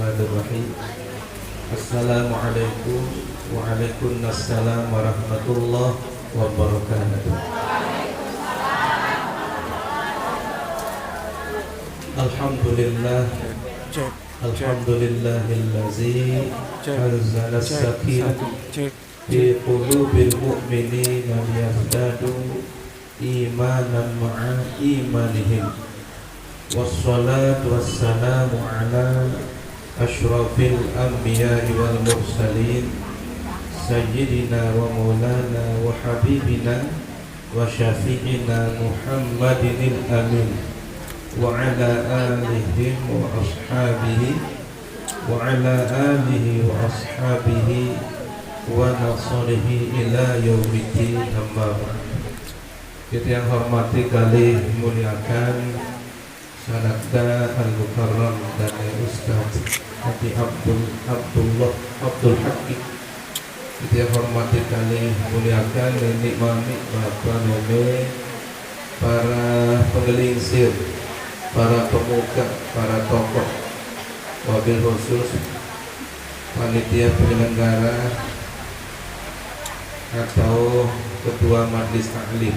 Bismillahirrahmanirrahim. Assalamualaikum Waalaikumsalam warahmatullahi wabarakatuh. Alhamdulillah Alhamdulillahillazi anzala as-sakinata fi qulubil mu'minina liyazdadu imanan ma'a imanihim. Wassalatu wassalamu ala asyrafil anbiya'i wal mursalin sayyidina wa maulana wa habibina wa syafi'ina Muhammadinil amin wa ala alihi wa ashabihi wa ala alihi wa ashabihi wa nasrihi ila yaumiddin. Amma ba'd. Kita yang hormati kali muliakan Sanadda Al-Mukarram dan Ustaz Haji Abdul Hakim. Kita yang hormati kali muliakan Nenek Mami, Bapak Nene, para penggelingsir, para pemuka, para tokoh, wabil khusus panitia penyelenggara atau ketua majlis taklim,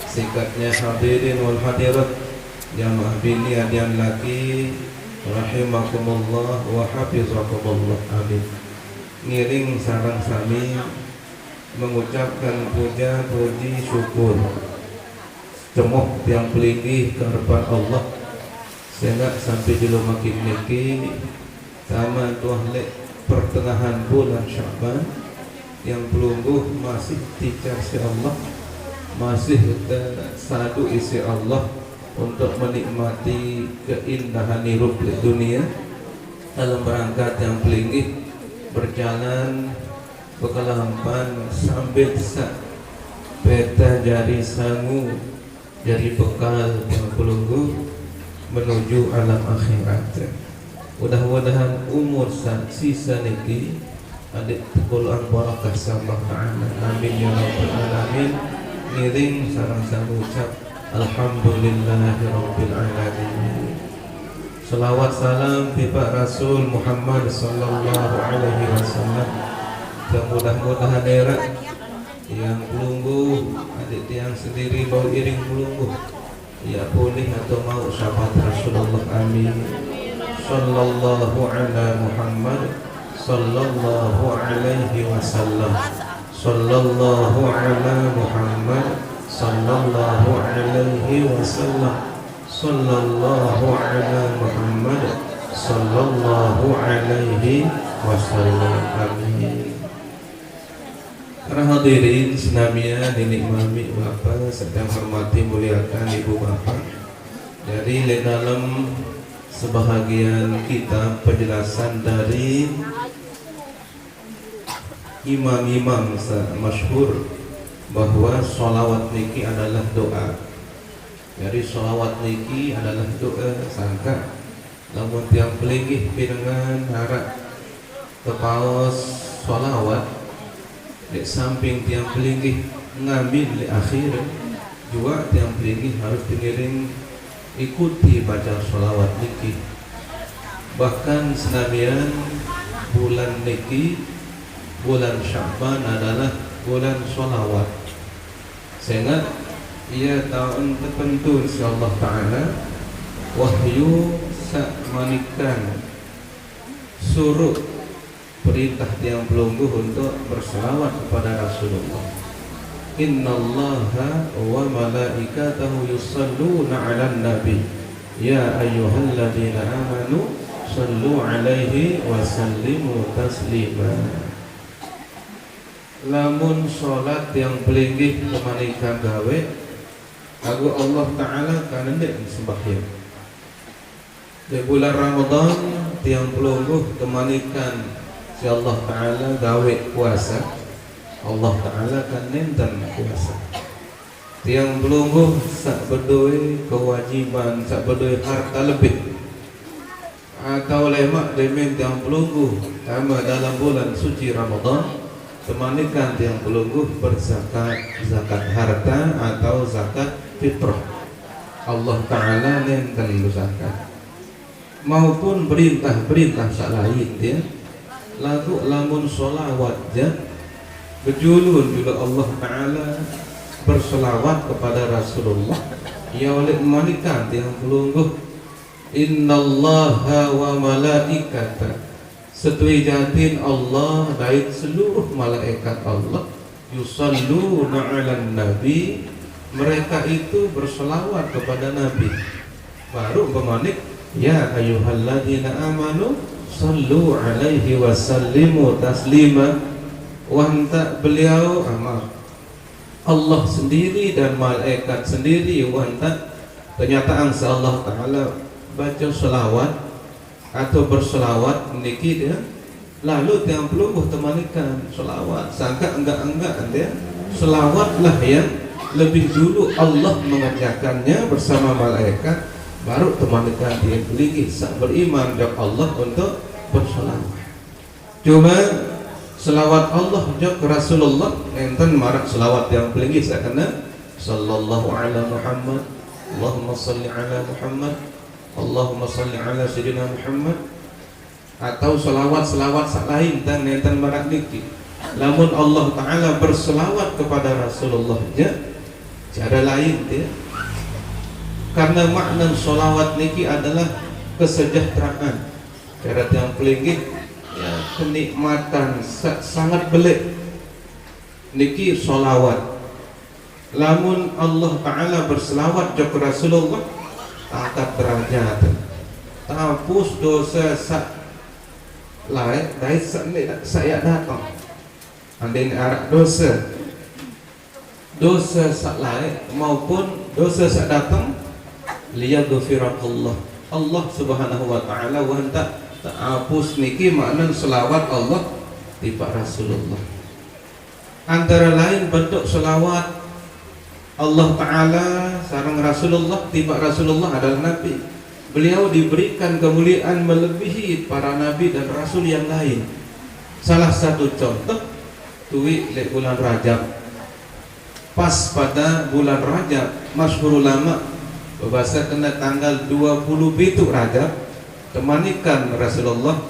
singkatnya hadirin wal hadirat jamaah bini adian laki rahimakumullah wa hafizakumullah, amin. Ngiring sarang sami mengucapkan puja puji syukur cemoh yang pelingih ke hadapan Allah sehingga sampai di makin niki sama tuah lek pertengahan bulan Syaban yang pelungguh masih ticar si Allah, masih sadu isi Allah untuk menikmati keindahan hidup di dunia dalam berangkat yang pelingih berjalan berkelampan sambil sak peta jari sangu jadi bekal yang pelungguh menuju alam akhirat. Mudah-mudahan umur sisa niki adik Quran barakah sama ta'ala, amin ya rabbal alamin. Ngiring sarang sang ucap alhamdulillahirabbil alamin. Salawat salam tiba Rasul Muhammad sallallahu alaihi wasallam. Mudah-mudahan erat yang pelungguh adik tiang sendiri mau iring pelungguh ya boleh atau mau syafaat Rasulullah, amin. Sallallahu ala Muhammad sallallahu alaihi wasallam. Sallallahu ala Muhammad sallallahu alaihi wasallam. Sallallahu ala Muhammad sallallahu alaihi wasallam, amin. Para hadirin senamia dinikmati Bapak sedang hormati muliakan Ibu Bapak. Dari dalam sebahagian kitab penjelasan dari imam-imam masyhur bahwa sholawat niki adalah doa. Jadi sholawat niki adalah doa sangka namun tiang pelingih pinangan harap kepaos sholawat di samping tiang pelingih ngambil di akhir juga tiang pelingih harus pengiring ikuti baca sholawat niki. Bahkan senamian bulan niki bulan Syaban adalah bulan sholawat sehingga ia tahun tertentu insyaallah ta'ala wahyu sakmanikan suruh perintah tiang pelungguh untuk berselawat kepada Rasulullah. Innallaha wa malaikatahu yusalluna 'alan nabi ya ayyuhalladzina amanu sallu 'alaihi wa sallimu taslima. Lamun salat yang pelinggih kemanikan gawe aku Allah Ta'ala kan ndek sembahyang di bulan Ramadan tiang pelungguh kemanikan si Allah Ta'ala gawe puasa, Allah Ta'ala kan nenten puasa. Tiang pelungguh sak berdoi kewajiban, sak berdoi harta lebih atau lemak demen tiang pelungguh sama dalam bulan suci Ramadan temanikan tiang pelungguh berzakat, zakat harta atau zakat fitrah. Allah Ta'ala nenten zakat. maupun perintah-perintah lain dia lagu lamun sholawat je berjulun juga Allah Ta'ala berselawat kepada Rasulullah ya oleh malaikat yang pelungguh innallaha wa malaikata setui jatin Allah dan seluruh malaikat Allah yusalluna 'alan nabi mereka itu berselawat kepada Nabi baru pemanik ya ayyuhalladzina amanu sallu alaihi wa sallimu taslima wanta beliau Allah sendiri dan malaikat sendiri wanta kenyataan Allah Ta'ala baca selawat atau berselawat niki dia lalu tiang pelungguh temanikan selawat sangka enggak dia selawatlah yang lebih dulu Allah mengerjakannya bersama malaikat baru temanikan dia pelinggi beriman kepada Allah untuk berselawat cuma selawat Allah jok Rasulullah enten marak selawat yang pelinggi sakana sallallahu ala Muhammad Allahumma salli ala Muhammad Allahumma salli ala Sayyidina Muhammad atau selawat-selawat lain dan enten marak niki lamun Allah Ta'ala berselawat kepada Rasulullah cara lain dia karena makna selawat niki adalah kesejahteraan cara yang pelinggi ya, kenikmatan sangat belik niki selawat lamun Allah Ta'ala berselawat jok Rasulullah angkat derajat hapus dosa lain dari saya datang andai arah dosa lain maupun dosa datang liyaghfirakallah Allah Subhanahu wa Ta'ala wa hendak hapus niki makna selawat Allah tiba Rasulullah antara lain bentuk selawat Allah Ta'ala sareng Rasulullah tiba Rasulullah adalah Nabi beliau diberikan kemuliaan melebihi para Nabi dan Rasul yang lain salah satu contoh tuwi di bulan Rajab pas pada bulan Rajab masyhur ulama bahasa kena tanggal 27 Rajab temanikan Rasulullah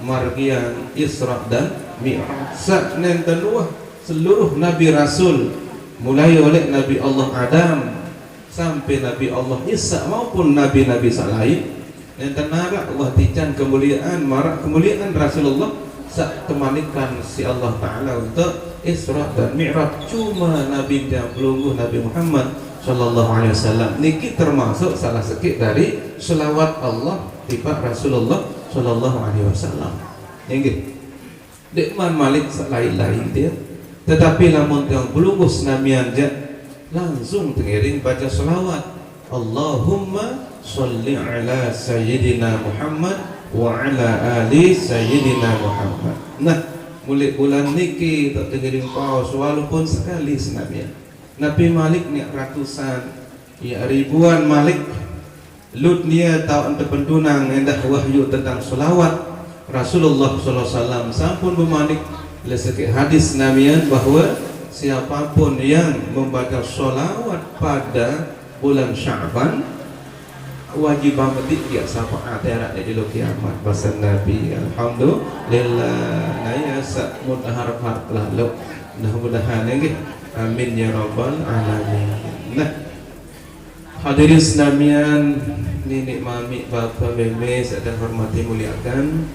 margian Isra dan Mi'raj saknen tenuah seluruh Nabi Rasul mulai oleh Nabi Allah Adam sampai Nabi Allah Isa maupun Nabi-Nabi lain yang tenarak wahtican kemuliaan marak kemuliaan Rasulullah sak temanikan si Allah Ta'ala untuk Isra dan Mi'raj cuma Nabi yang pelungguh Nabi Muhammad Sallallahu Alaihi Wasallam niki termasuk salah sedikit dari selawat Allah tiba Rasulullah Sallallahu Alaihi Wasallam inggih dekman malik lain-lain dia tetapi lamun yang pelungguh senamian je langsung tengiring baca selawat Allahumma salli ala Sayyidina Muhammad wa ala ali Sayyidina Muhammad nah mulai bulan niki tak tengiring paus walaupun sekali senamian Nabi Malik ni ratusan ya ribuan Malik lut dia tahu ente pendunang endah wahyu tentang selawat Rasulullah sallallahu alaihi wasallam sampun bermanik leseki hadis namian bahwa siapapun yang membaca selawat pada bulan Sya'ban wajib banget dia syafaat di lo kiamat bahasa Nabi alhamdulillah naya sak mudharap lalu mudah-mudahan nggih amin ya rabbal alamin. Nah hadirin sekalian nenek mami bapak meme sedang hormati muliakan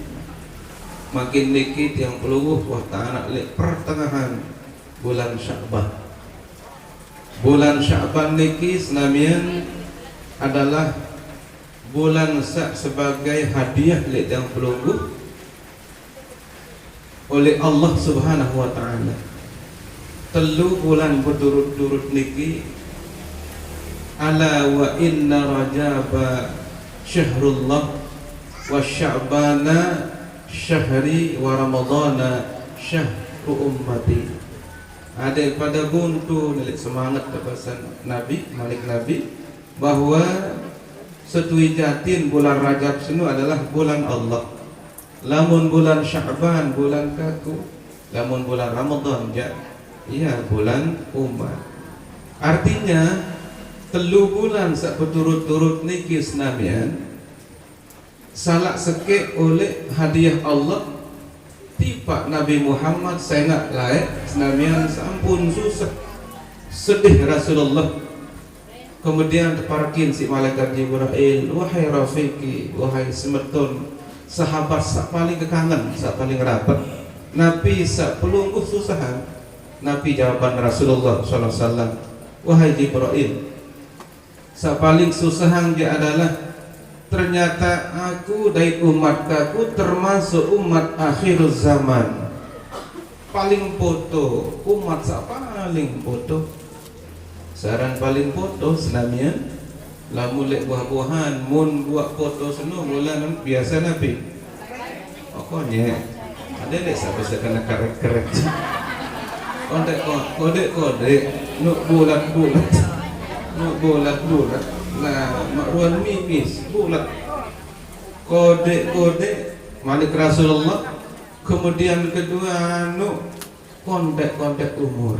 makin dikit yang peluluh wah ta'ala pertengahan bulan Sya'ban niki senamian adalah bulan sebagai hadiah lek yang peluluh oleh Allah Subhanahu wa Ta'ala telu bulan berturut-turut niki ala wa inna rajaba syahrullah wa sya'bana syahri wa ramadana syahru ummati ada pada buntu nilik semangat kepasan Nabi Malik Nabi bahwa setui jatin bulan Rajab senu adalah bulan Allah lamun bulan Sya'ban bulan kaku lamun bulan Ramadan iya bulan umat artinya telu bulan sak berturut-turut niki senamian salak sekek oleh hadiah Allah tiba Nabi Muhammad saya nak lain senamian sampun susah sedih Rasulullah. Kemudian terparkin si malaikat Jibril, wahai Rafiqi, wahai semetun sahabat sak paling kekangen, sak paling rapat Nabi sak pelungguh susahan. Nabi jawaban Rasulullah sallallahu alaihi wasallam, wahai Jibril, sak paling susahan dia adalah ternyata aku dari umat aku termasuk umat akhir zaman paling bodoh, umat sak paling bodoh. Saran paling bodoh senamian lamun lek buah-buahan mun buat foto seno bulan biasa Nabi. Pokoknya ada lek sampai kena karek-karek. Kode nuk bulat-bulat. Nuk bulat-bulat. Nah, makruan mipis bulat. Kode Malik Rasulullah. Kemudian kedua nuk kontek umur.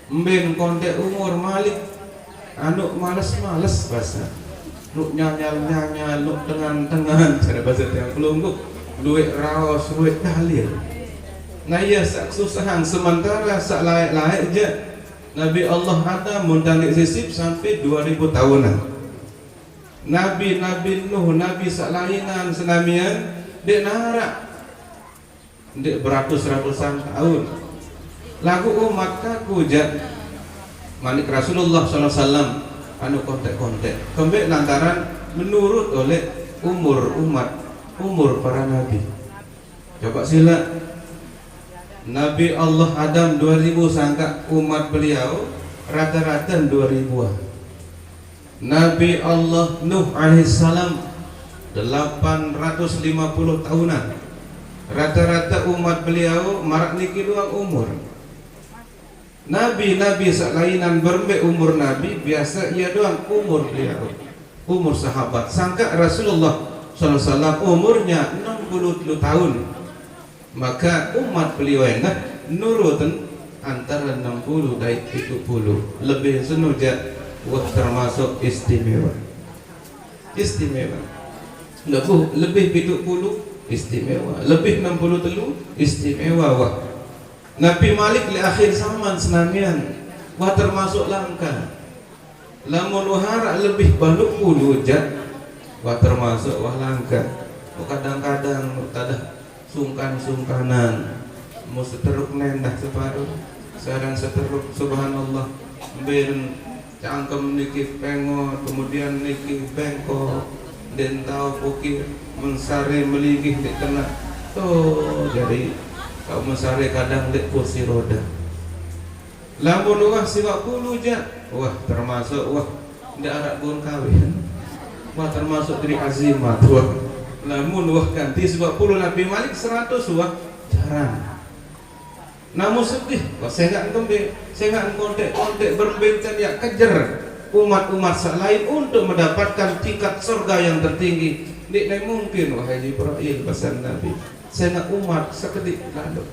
Mbin kontek umur Malik anu males-males bahasa nuk nyanyal nuk tengan cara bahasa yang pelungguk duit raos duit dalil. Nah ya sak susahan sementara sak layak je Nabi Allah ada mundang sisip sampai 2000 tahunan. Nabi Nuh Nabi sak lainan senamian dek narak dek beratus-ratusan tahun. Lagu umat kaku jat Malik Rasulullah SAW anu kontek kembali lantaran menurut oleh umur umat umur para nabi. Coba sila Nabi Allah Adam 2000 sangka umat beliau rata-rata 2000-an. Nabi Allah Nuh alaihissalam 850 tahunan. Rata-rata umat beliau marak niki doang umur. Nabi-nabi selainan berbe umur Nabi biasa ia doang umur beliau, umur sahabat. Sangka Rasulullah SAW umurnya 60 tahun, maka umat beliau enak nurutan antara 60 dan 70 lebih senuja wah termasuk istimewa lebih 70 istimewa lebih 60 telu istimewa wah. Nabi Malik li akhir zaman senamian wah termasuk langka. Lamun wahara lebih baluk puluh jat wah termasuk wah langka. Kadang-kadang tadah sungkan-sungkanan mau seteruk nendah separuh sekarang seteruk subhanallah ben cangkem niki pengot kemudian niki bengkok dan tahu pukir mensare meligih di kena jadi kau mesare kadang dek kursi roda. Lamun wah siwak puluh jat, wah termasuk wah ndak ada pun kawin. Wah termasuk dari azimat wah. Lamun wah ganti siwak puluh Nabi Malik 100 wah jarang. Namun sedih, wah saya nggak kontek berbencan ya kejar umat-umat selain untuk mendapatkan tingkat surga yang tertinggi. Tidak mungkin wahai Jibril pesan Nabi. Saya umat sekedik lalu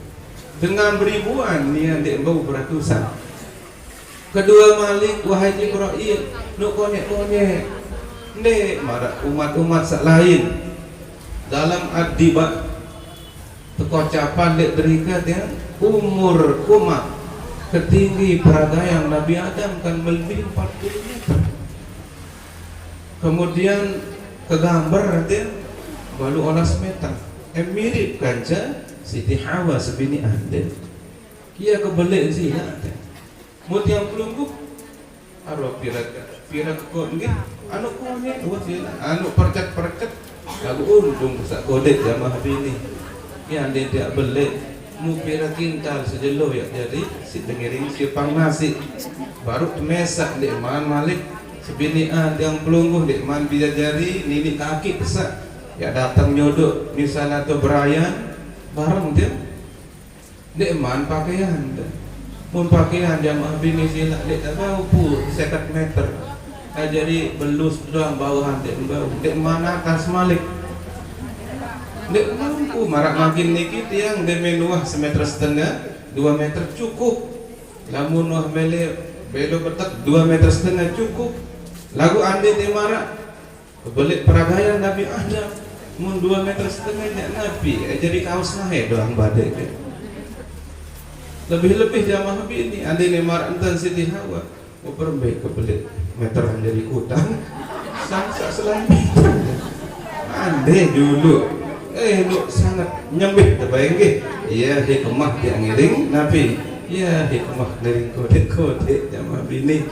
dengan beribuan ni yang dek bau beratusan. Kedua Malik wahai Jibril nuk konyek dek marah umat-umat lain dalam adibah kekocapan dek berikat ya umur umat ketinggi peragayang Nabi Adam kan melebihi 40 meter. Kemudian kegambar dia baru 11 meter. Mirip kanca Siti Hawa sebini Aden. Ia kebelik zina. Mut yang pelunggup aro pirak kok nggih anu kone anu percet lagu untung sak kodek jamaah bini. Ya ande tidak belik mu pirak kintal sejelo ya jadi si dengiring si pangnasi baru mesak di man Malik sebini yang pelungguh di man bijajari nini kaki pesak ya datang nyodok misalnya atau berayan bareng dia man pakaian mun pakaian jamaah bini sila dek tak bau pur 50 meter jadi belus doang bawahan dek bau dek mana atas Malik dek mampu marak makin niki tiang dek menuah 1,5 meter 2 meter cukup lamun nuah belo betek 2,5 meter cukup lagu ande dek marak Belik peragaya Nabi Adam mun 2,5 meter Nabi jadi kaos nahe doang badai ke. Lebih-lebih jamaah bini andi ne marantan Siti Hawa mau perbe ke belik meter jadi utang sangsa selanjutnya ande dulu lu sangat nyembih terbayang ke. Iya hikmah yang ngiring Nabi, iya hikmah dari kode-kode jamaah bini.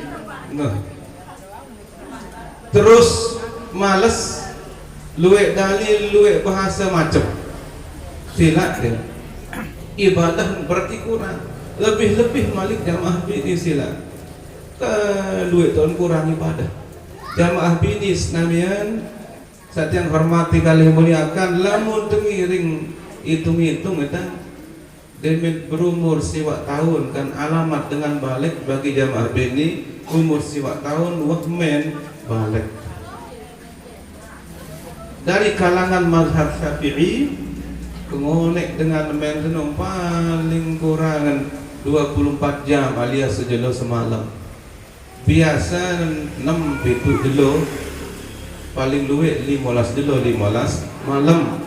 Nah terus males luwek dalil luwek bahasa macam sila dia ibadah berarti kurang lebih-lebih malik jamaah bini sila ke luwek tahun kurang ibadah jamaah bini senamian saat yang hormati kali muliakan lamun tengiring hitung-hitung kita demet berumur siwak tahun kan alamat dengan balik bagi jamaah bini umur siwak tahun wahmen balik dari kalangan mazhab Syafi'i kengonek dengan maintenance paling kurangan 24 jam alias sejelo semalam biasa 6 pitu jelo paling luwek 15 jelo 15 malam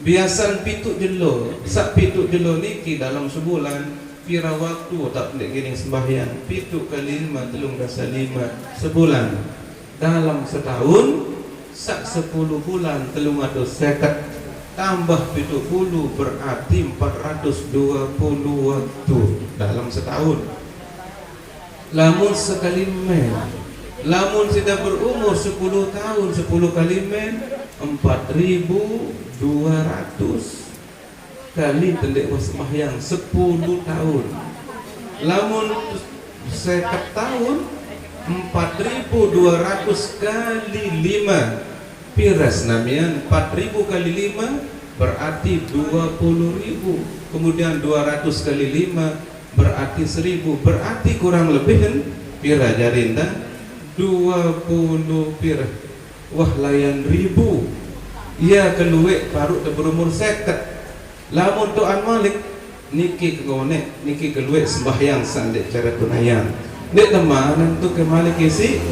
biasa pitu jelo sak pitu jelo niki dalam sebulan pira waktu tak pendek gini sembahyang pitu kali 5 3 sebulan dalam setahun sak 10 bulan 350 tambah 70 berarti 420 waktu dalam setahun. Lamun sekali men, lamun sudah berumur 10 tahun 10 kali men 4.200 kali tendek wasmahyang 10 tahun. Lamun 50 tahun 4.200 kali 5 piras namian 4.000 kali 5 berarti 20.000 kemudian 200 kali 5 berarti 1.000 berarti kurang lebih kan pira jarinda 20 pira wah layan ribu ia keluwe baru berumur 50 lamun Tuan Malik niki kegone niki keluwe sembahyang sandek cara tunayan dek teman untuk ke Malik isi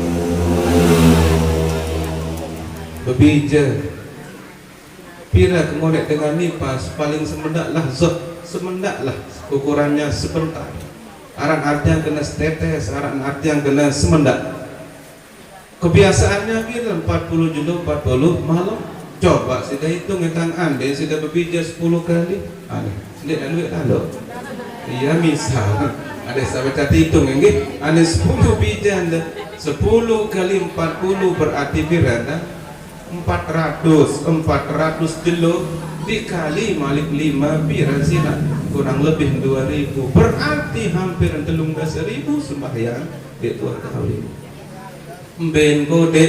bebija pira kemonek dengan nipas paling semendak lah semendak lah ukurannya sebentar aran artian kena setetes aran artian kena semendak kebiasaannya pira 40 julu 40 malam coba sudah hitung tentang ande sudah bebija 10 kali ane sudah duit lalu iya misal ada sampai tadi hitung nggih ane 10 bija anda 10 kali 40 berarti pira anda 400 jelo dikali malik 5 pira sila kurang lebih 2.000 berarti hampir 13.000 sembahyang di Tuhan kawin ben kode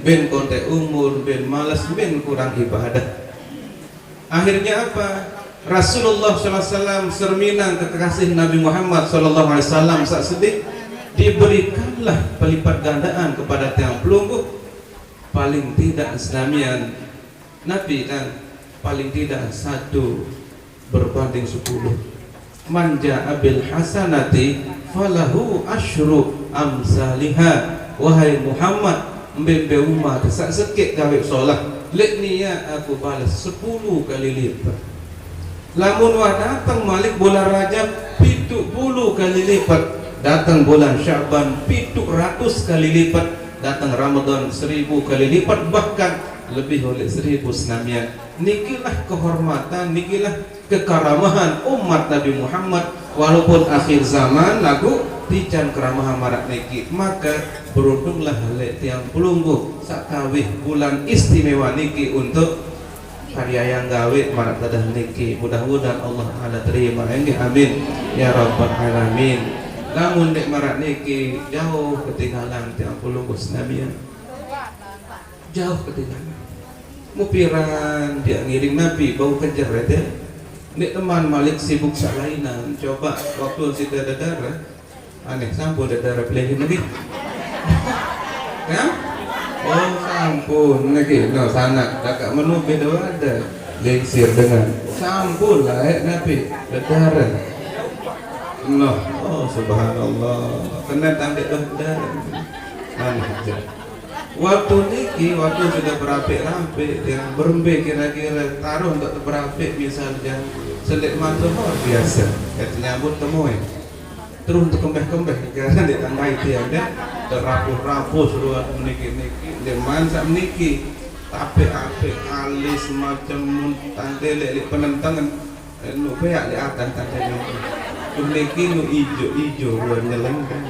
ben kontek umur ben malas ben kurang ibadah akhirnya apa Rasulullah SAW serminang kekasih Nabi Muhammad SAW saat sedih diberikanlah pelipat gandaan kepada tiang pelungguh paling tidak Islamian Nabi kan paling tidak 1 berbanding 10 manja abil hasanati falahu asyru amsalihha wahai Muhammad mbembe umat sak sekit gawe solat lek niat aku balas 10 kali lipat lamun wah datang Malik bulan Rajab 70 kali lipat datang bulan Syaban 700 kali lipat datang Ramadan 1.000 kali lipat bahkan lebih oleh 1.000 senamian nikilah kehormatan nikilah kekaramahan umat Nabi Muhammad walaupun akhir zaman lagu tijan keramahan marak niki maka beruntunglah oleh tiang pelungguh sakawih bulan istimewa niki untuk karya yang gawe marak tadah niki mudah-mudahan Allah Ta'ala terima amin ya Rabbal Alamin namun dek marak niki jauh ketinggalan tiang pelungguh senabian jauh ketinggalan mupiran dia ngiring Nabi bau kejar ya dek teman Malik sibuk salainan coba waktu si dadara aneh sampun dadara pilihin lagi ya oh sampun lagi no sana kakak menu beda ada lengsir dengan sampun lah Nabi dadara no, oh subhanallah kena tandek dah mana aja Waktu niki, waktu sudah berapik-rapik, yang berembe kira-kira taruh untuk berapik misalnya selik mantu biasa, kayak nyambut temuin. Terus untuk kembeh-kembeh, karena ditambahi tiang dia terapuh-rapuh seruan meniki-niki, dia mansak meniki, apik-apik, alis macam muntang telek, penentangan, nu beak di atas tadi meniki nu ijo-ijo, buat nyeleng kan.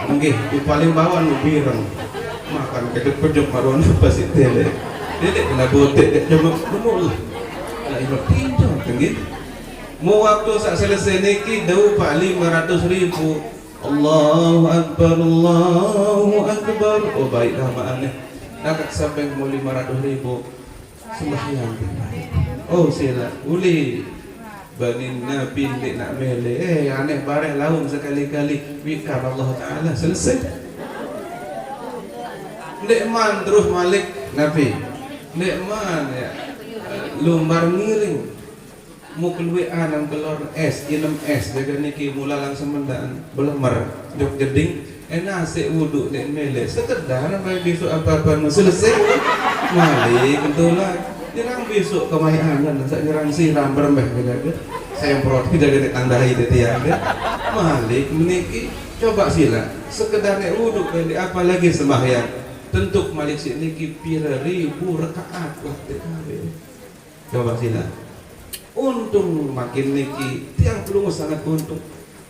Nggih, di paling bawah nu bireng, makan kedek-kedek maruan pasti telek, telek kena botek, cuma nemu lah, lah ibu tinjau, tenggih. Mau waktu saat selesai niki dau pak 500.000. Allahu Akbar, Allahu Akbar. Oh baiklah makanya. Nak sampai mau 500.000 sembahyang. Oh sila uli banin nabi nak mele. Aneh bareng laun sekali-kali wikar Allah Taala selesai. Nikman terus malik nabi. Nikman ya lumbar ngiring. Mukul WA nang kelor es, inem es, jaga niki mula langsung mendaan belemer, jok jeding, nasi wuduk dek mele, sekedar sampai besok apa-apa selesai, malik kebetulan, nyerang besok kemayangan, saya nyerang siram berembeh jaga, saya prot jaga dek tandai dek tiang dek, malik meniki, coba sila, sekedar nek wuduk dek apa lagi sembahyang, tentuk malik si niki pira ribu rakaat waktu kawin, coba sila. Untung makin niki tiang pelungu sangat untung.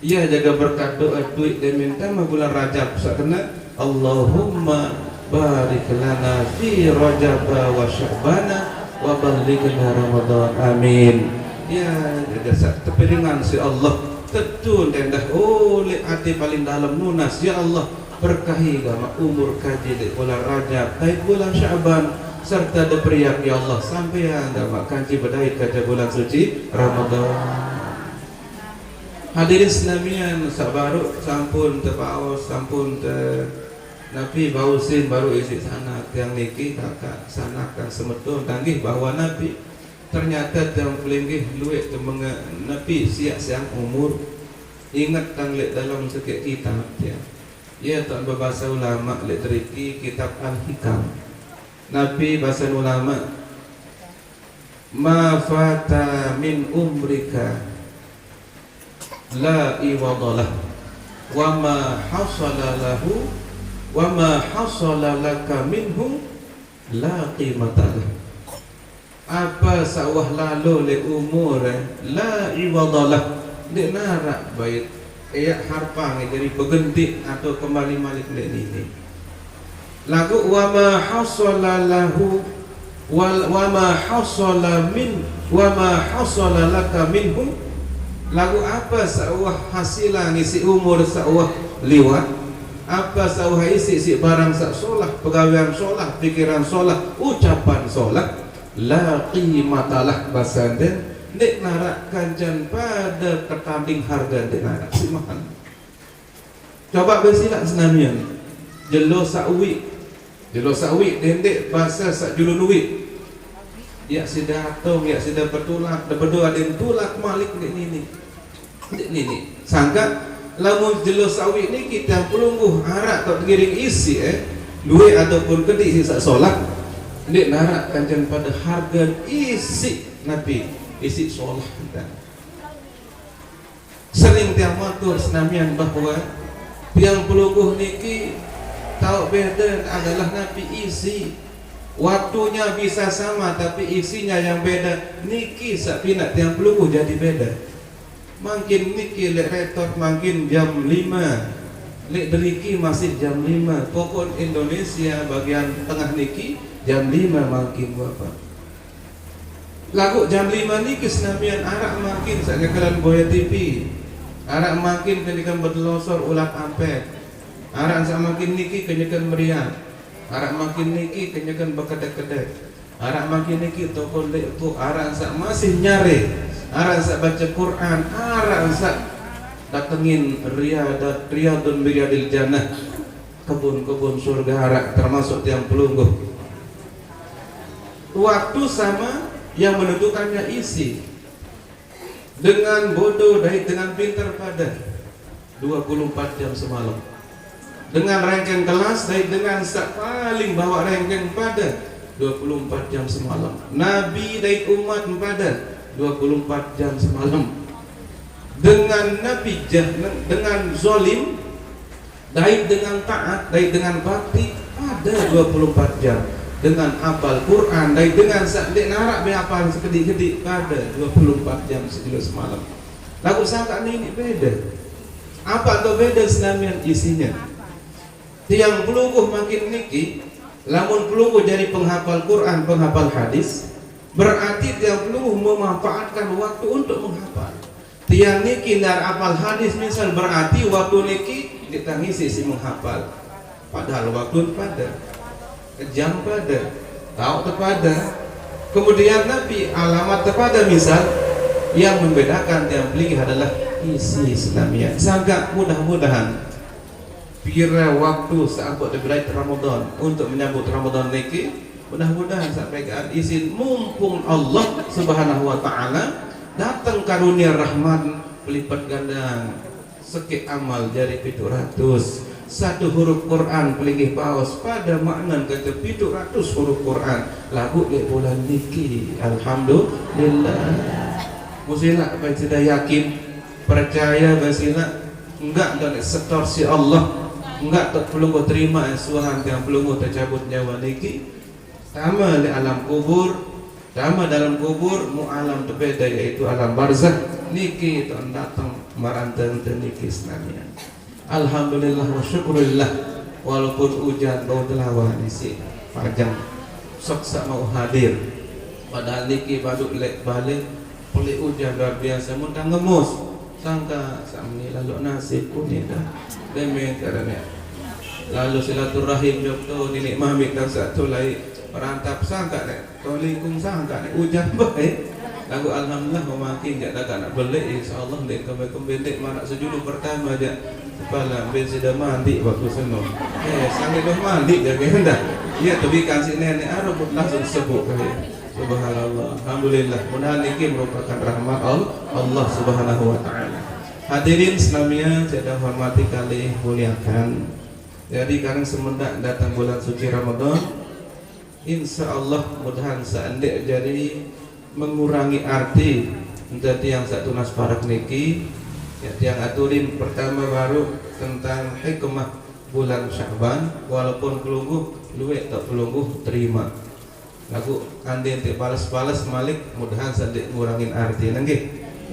Ia jaga berkat doa duit dan minta bulan Rajab sakena Allahumma barik lana fi Rajab wa Sya'bana wa ballighna Ramadan amin. Ya jaga sak tepiringan si Allah tetun tendah oleh hati paling dalam nunas ya Allah berkahi gama umur kaji di bulan Rajab baik bulan Sya'ban serta deperiak ya Allah sampai anda makan cibadai kaca bulan suci Ramadan. Hadirin senamian sabaru sampun tepaos sampun te Nabi bausin baru isi sana tiang niki kakak sanakan semetun tanggih bahwa Nabi ternyata tiang pelinggih luwek temenga Nabi siak siang umur ingat tang lek dalam sekek kitab ya. Ya tak berbahasa ulama lek teriki kitab Al-Hikam. Nabi bahasa ulama ma fata min umrika la iwadalah wa ma hasala lahu wa ma hasala laka minhu la qimatalah. Apa sawah lalu le umur la iwadalah dek narak baik harpang dari bergentik atau kembali malik le ini lagu wa ma hasala lahu wa ma hasala min wa ma hasala laka minhum lagu apa sawah hasilan isi umur sawah liwat apa sawah isi barang sak solah pegawaian solah pikiran solah ucapan solah la qimatalah basanden nek narak kanjan pada ketanding harga nek narak si mahal. Coba bersilak senamian jelo sawi dendek bahasa sak jululuwi ya sidatong ya sidat bertulak berdoa den tulak malik ini sangka lamun jelo sawi ni kita pelungguh arak tak giring isi duit ataupun kedik isi sak solat dek narak kanjan pada harga isi Nabi isi solat kita sering tiang matur senamian bahwa tiang pelungguh niki tahu beda adalah Nabi isi waktunya bisa sama tapi isinya yang beda niki sapina tiang pelungguh jadi beda makin niki lek retot makin jam 5 lek deriki masih jam 5 pokok Indonesia bagian tengah niki jam 5 makin apa lagu jam 5 niki senamian arak makin sakakalan boya TV arak makin kendikan bertelosor ulat ampet arak makin niki kenyakan meriah arak makin niki kenyakan berkedek-kedek arak makin niki toko lek tu arak masih nyari arak baca Quran arak datengin riyadun riyadil jannah kebun-kebun surga arak termasuk tiang pelungguh waktu sama yang menentukannya isi dengan bodoh dengan pintar pada 24 jam semalam dengan rangkaian kelas dan dengan paling bawa rangkaian pada 24 jam semalam. Nabi dan umat pada 24 jam semalam. Dengan Nabi dengan zalim, baik dengan taat, baik dengan bakti ada 24 jam. Dengan hafal Quran, baik dengan sakdik narak berhafal sekedik-kedik pada 24 jam semalam. Lagu sangka ini beda. Apa tu beda senamian isinya? Tiang pelungguh makin niki, lamun pelungguh jadi penghafal Quran, penghafal hadis, berarti tiang pelungguh memanfaatkan waktu untuk menghafal. Tiang niki dar hafal hadis misal berarti waktu niki kita ngisi si menghafal. Padahal waktu pada, jam pada, tahu terpada. Kemudian Nabi alamat terpada misal yang membedakan tiang pelinggi adalah isi Islamiyah. Sangat mudah-mudahan kira waktu sahabat berlain Ramadan untuk menyambut Ramadan niki, mudah-mudahan sampai ke izin mumpung Allah Subhanahu wa taala datang karunia rahmat pelipat ganda sekit amal jari 700 satu huruf Quran pelingih paus pada makna kata 700 huruf Quran lagu di bulan niki. Alhamdulillah. Musila baik sudah yakin percaya basila enggak dan setorsi Allah enggak tak perlu kau terima suhan yang perlu kau tercabut nyawa niki. Sama di alam kubur, sama dalam kubur mu alam terbeda yaitu alam barzakh niki tu datang marantan niki senamnya. Alhamdulillah wa syukurillah walaupun hujan bau telawa isi panjang sok sak mau hadir padahal niki baduk lek balik oleh hujan luar biasa mudah ngemus sangka samni lalu nasib kuning dah demi karena lalu silaturahim jokto nenek mami dan satu lagi perantap sangka nek tolikum sangka nek hujan baik lagu alhamdulillah memakin jak dak nak beli insyaallah dek kembali dek mana sejulu pertama aja kepala ben sudah mandi waktu senang sangat dah mandi jaga hendak ya tapi kasih nenek arab langsung sebut kali subhanallah alhamdulillah mudah niki merupakan rahmat Allah Subhanahu wa taala. Hadirin senamnya saya hormati kali muliakan. Jadi karena semendak datang bulan suci Ramadan, insya Allah mudahan seandainya jadi mengurangi arti menjadi yang satu nas parak niki ya, yang aturin pertama baru tentang hikmah bulan Sya'ban walaupun pelungguh luwek tak pelungguh terima lagu andin te balas-balas malik mudahan seandainya ngurangin arti nanti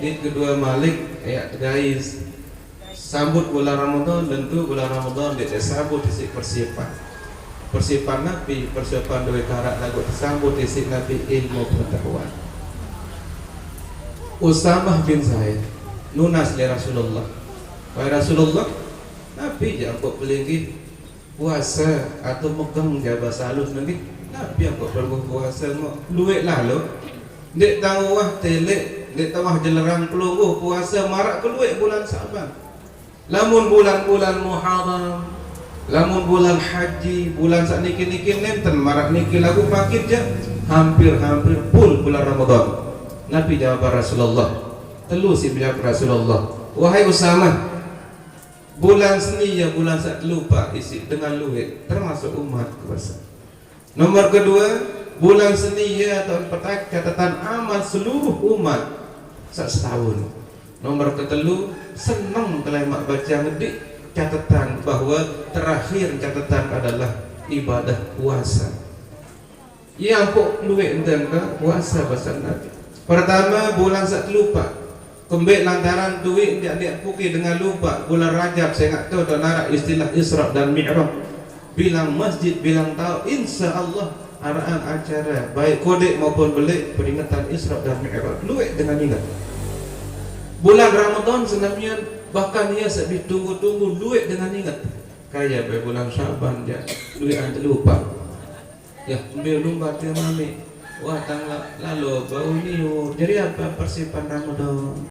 di kedua malik ya guys sambut bulan Ramadan tentu bulan Ramadan dia sambut isi persiapan Nabi persiapan dua karat lagu disambut isi Nabi ilmu pengetahuan. Usamah bin Zaid nunas li Rasulullah wahai Rasulullah Nabi jangan pelinggi puasa atau megang jabah salus nanti Nabi yang perlu puasa luwek lalu dek tahu wah telek dek tahu jelerang pelungguh puasa marak keluwek bulan Sa'ban. Lamun bulan-bulan Muharram, lamun bulan haji, bulan sak niki-niki nenten marak niki lagu pakit je hampir-hampir full bulan Ramadan. Nabi jawab Rasulullah. Telu si jawab Rasulullah. Wahai Usamah, bulan seni ya bulan sak lupa isi dengan luwek termasuk umat kuasa. Nomor kedua, bulan seni ya atau petak catatan amal seluruh umat sak setahun. Nomor ketelu senang kalau mak baca ngedik catatan bahwa terakhir catatan adalah ibadah puasa. Yang kok luwek enten ke puasa bahasa Nabi. Pertama bulan sak lupa. Kembali lantaran duit dia puki dengan lupa bulan Rajab saya nggak tahu narak istilah Isra dan Mi'raj. Bilang masjid bilang tahu insya Allah araan acara baik kode maupun beli peringatan Isra dan Mi'raj luwek dengan ingat. Bulan Ramadan senamnya bahkan ia sedih tunggu-tunggu luwek dengan ingat kayak bulan Syaban ya luwek anda lupa ya belum baca mami wah tanggal lalu bau niu jadi apa persiapan Ramadan